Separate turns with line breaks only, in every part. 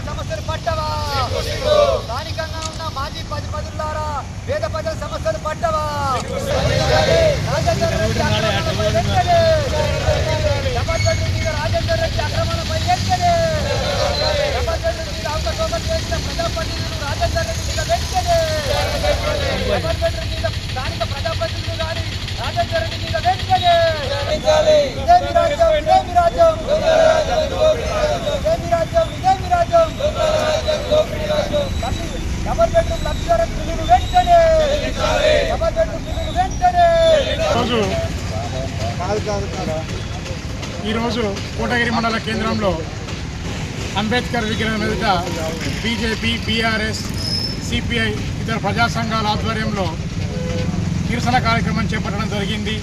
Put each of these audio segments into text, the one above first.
సమస్యలు పట్టవా స్థానికంగా ఉన్న మాజీ పదులారా పేద ప్రజల సమస్యలు పట్టవా రాజేందర్ రెడ్డి రాజేందర్ రెడ్డి అక్రమాలపై వెంటనే జబర్దస్త్ మీద అవకతవకలు చేసిన ప్రజాప్రతినిధులు రాజేందర్ రెడ్డి మీద వెంటనే జబర్దస్త్ మీద స్థానిక ప్రజాప్రతినిధులు కానీ రాజేందర్ రెడ్డి మీద వెంటనే ఇదేమి రాజ్యం ఇదేమి రాజ్యం ఇదేమి రాజ్యం ఇదేమి రాజ్యం డబల్ బెడ్రూమ్ లక్షల బిల్లులు వెంటనే డబల్ బెడ్రూమ్ బిల్లులు వెంటనే
ఈరోజు కోటగిరి మండల కేంద్రంలో అంబేద్కర్ విగ్రహం ఎదుట బీజేపీ, బీఆర్ఎస్, సిపిఐ ఇతర ప్రజా సంఘాల ఆధ్వర్యంలో నిరసన కార్యక్రమం చేపట్టడం జరిగింది.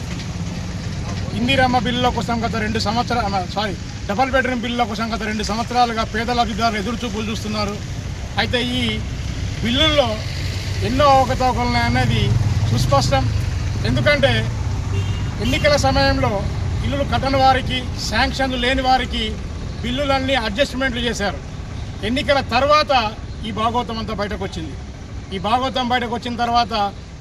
ఇందిరమ్మ బిల్లుల కోసం గత 2 సంవత్సరాలు డబల్ బెడ్రూమ్ బిల్లుల కోసం గత 2 సంవత్సరాలుగా పేద లబ్ధిదారులు ఎదురుచూపులు చూస్తున్నారు. అయితే ఈ బిల్లుల్లో ఎన్నో అవకతవకలు ఉన్నాయన్నది సుస్పష్టం. ఎందుకంటే ఎన్నికల సమయంలో ఇల్లులు కట్టని వారికి, శాంక్షన్లు లేని వారికి బిల్లులన్నీ అడ్జస్ట్మెంట్లు చేశారు. ఎన్నికల తర్వాత ఈ భాగవతం అంతా బయటకు వచ్చింది. ఈ భాగవతం బయటకు వచ్చిన తర్వాత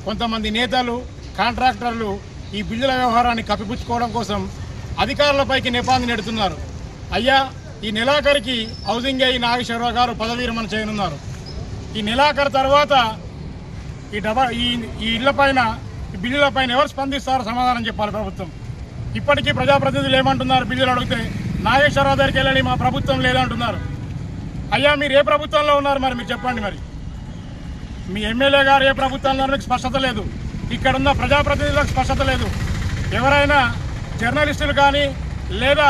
కొంతమంది నేతలు, కాంట్రాక్టర్లు ఈ బిల్లుల వ్యవహారాన్ని కప్పిపుచ్చుకోవడం కోసం అధికారులపైకి నెపాన్ని నెడుతున్నారు. అయ్యా, ఈ నెలాఖరికి హౌసింగ్ అయి నాగేశ్వరరావు గారు పదవి విరమణ చేయనున్నారు. ఈ నెలాఖరు తర్వాత ఈ ఇళ్లపైన, ఈ బిల్లులపైన ఎవరు స్పందిస్తారో సమాధానం చెప్పాలి ప్రభుత్వం. ఇప్పటికీ ప్రజాప్రతినిధులు ఏమంటున్నారు? బిల్లులు అడిగితే నాగేశ్వరరావు దగ్గరికి వెళ్ళండి, మా ప్రభుత్వం లేదంటున్నారు. అయ్యా, మీరు ఏ ప్రభుత్వంలో ఉన్నారు? మరి మీరు చెప్పండి. మరి మీ ఎమ్మెల్యే గారు ఏ ప్రభుత్వంలో మీకు స్పష్టత లేదు. ఇక్కడున్న ప్రజాప్రతినిధులకు స్పష్టత లేదు. ఎవరైనా జర్నలిస్టులు కానీ లేదా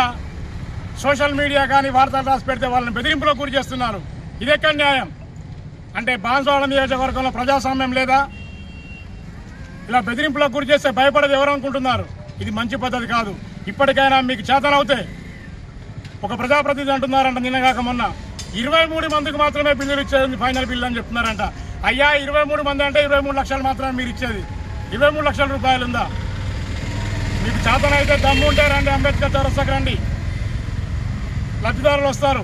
సోషల్ మీడియా కానీ వార్తలు రాసి పెడితే వాళ్ళని బెదిరింపులకు గురి చేస్తున్నారు. ఇదెక్కడ న్యాయం? అంటే బాన్సువాడ నియోజకవర్గంలో ప్రజాస్వామ్యం లేదా? ఇలా బెదిరింపులకు గురి చేస్తే భయపడేది ఎవరు అనుకుంటున్నారు? ఇది మంచి పద్ధతి కాదు. ఇప్పటికైనా మీకు చేతనవుతే, ఒక ప్రజాప్రతినిధి అంటున్నారంట నిన్నగాక మొన్న 23 మందికి మాత్రమే బిల్లులు ఇచ్చేది ఫైనల్ బిల్లు అని చెప్తున్నారంట. అయ్యా, 23 మంది అంటే 23 లక్షలు మాత్రమే మీరు ఇచ్చేది. 23 లక్షల రూపాయలు ఉందా? మీకు చేతనైతే దమ్ము ఉంటే రండి, అంబేద్కర్ చౌరస్తాకు రండి, లబ్ధిదారులు వస్తారు.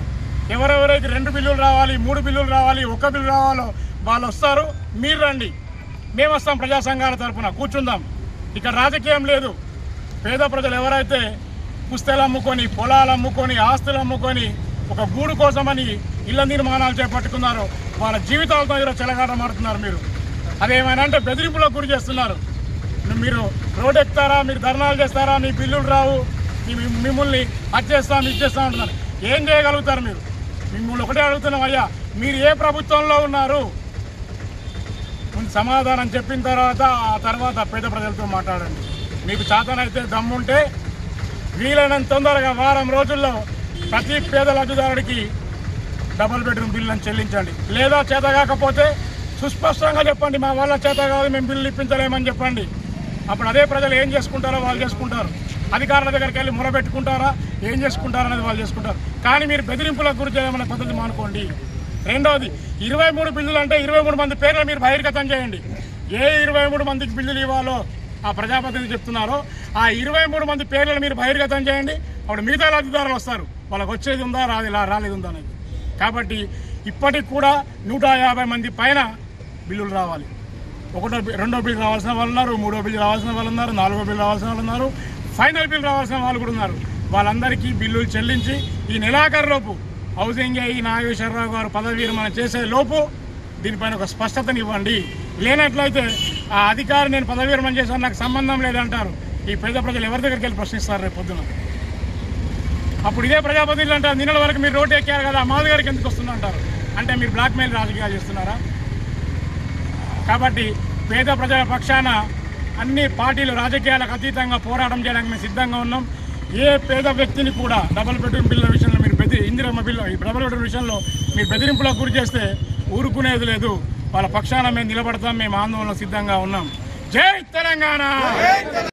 ఎవరెవరైతే 2 బిల్లులు రావాలి, 3 బిల్లులు రావాలి, 1 బిల్లు రావాలో వాళ్ళు వస్తారు. మీరు రండి, మేము వస్తాం. ప్రజా సంఘాల తరఫున కూర్చుందాం. ఇక్కడ రాజకీయం లేదు. పేద ప్రజలు ఎవరైతే పుస్తకాలు అమ్ముకొని, పొలాలు అమ్ముకొని, ఆస్తులు అమ్ముకొని ఒక గూడు కోసమని ఇళ్ల నిర్మాణాలు చేపట్టుకున్నారో వాళ్ళ జీవితాలతో ఈరోజు చెలగాటమాడుతున్నారు. మీరు అదేమైనా అంటే బెదిరింపులకు గురి చేస్తున్నారు. మీరు రోడ్డు ఎక్కుతారా, మీరు ధర్నాలు చేస్తారా, మీ బిల్లులు రావు, మిమ్మల్ని అచ్చేస్తాం, ఇచ్చేస్తాం అంటున్నారు. ఏం చేయగలుగుతారు మీరు? మిమ్మల్ని ఒకటే అడుగుతున్నాం, అయ్యా, మీరు ఏ ప్రభుత్వంలో ఉన్నారు? సమాధానం చెప్పిన ఆ తర్వాత పేద ప్రజలతో మాట్లాడండి. మీకు చేతనైతే దమ్ముంటే వీలైనంత తొందరగా వారం రోజుల్లో ప్రతి పేద లబ్ధిదారుడికి డబుల్ బెడ్రూమ్ బిల్లులను చెల్లించండి. లేదా చేత కాకపోతే సుస్పష్టంగా చెప్పండి, మా వాళ్ళ చేత కాదు, మేము బిల్లు ఇప్పించలేమని చెప్పండి. అప్పుడు అదే ప్రజలు ఏం చేసుకుంటారో వాళ్ళు చేసుకుంటారు. అధికారుల దగ్గరికి వెళ్ళి మొరబెట్టుకుంటారా, ఏం చేసుకుంటారో అనేది వాళ్ళు చేసుకుంటారు. కానీ మీరు బెదిరింపులకు గురి చేయమనే పద్ధతి మానుకోండి. రెండవది, 23 బిల్లులు అంటే 23 మంది పేర్లు మీరు బహిర్గతం చేయండి. ఏ 23 మందికి బిల్లులు ఇవ్వాలో ఆ ప్రజాప్రతినిధి చెప్తున్నారో ఆ 23 మంది పేర్లను మీరు బహిర్గతం చేయండి. అప్పుడు మిగతా లబ్ధిదారులు వస్తారు, వాళ్ళకి వచ్చేది ఉందా రాలేదు ఉందా అనేది. కాబట్టి ఇప్పటికి కూడా 150 మంది పైన బిల్లులు రావాలి. 2వ బిల్లు రావాల్సిన వాళ్ళు ఉన్నారు, 3వ బిల్లు రావాల్సిన వాళ్ళు ఉన్నారు, 4వ బిల్లు రావాల్సిన వాళ్ళు ఉన్నారు, ఫైనల్ బిల్లు రావాల్సిన వాళ్ళు కూడా ఉన్నారు. వాళ్ళందరికీ బిల్లులు చెల్లించి ఈ నెలాఖరులోపు హౌసింగ్ అయ్యి నాగేశ్వరరావు గారు పదవి విరమణ చేసే లోపు దీనిపైన ఒక స్పష్టతనివ్వండి. లేనట్లయితే ఆ అధికారి నేను పదవి విరమణ చేశాను, నాకు సంబంధం లేదంటారు. ఈ పేద ప్రజలు ఎవరి దగ్గరికి వెళ్ళి ప్రశ్నిస్తారు రేపు పొద్దున? అప్పుడు ఇదే ప్రజాప్రతినిధులు అంటారు, నిన్నటి వరకు మీరు రోడ్డు ఎక్కారు కదా, మాది గారికి ఎందుకు వస్తుంది అంటారు. అంటే మీరు బ్లాక్మెయిల్ రాజకీయాలు చేస్తున్నారా? కాబట్టి పేద ప్రజల పక్షాన అన్ని పార్టీలు రాజకీయాలకు అతీతంగా పోరాటం చేయడానికి మేము సిద్ధంగా ఉన్నాం. ఏ పేద వ్యక్తిని కూడా డబుల్ బెడ్రూమ్ బిల్లుల విషయంలో మీరు ఇందిరమ్మ బిల్లు డబుల్ బెడ్రూమ్ విషయంలో మీరు బెదిరింపులకు గురి చేస్తే ఊరుకునేది లేదు. వాళ్ళ పక్షాన మేము నిలబడతాం. మేము ఆందోళన సిద్ధంగా ఉన్నాం. జై తెలంగాణ.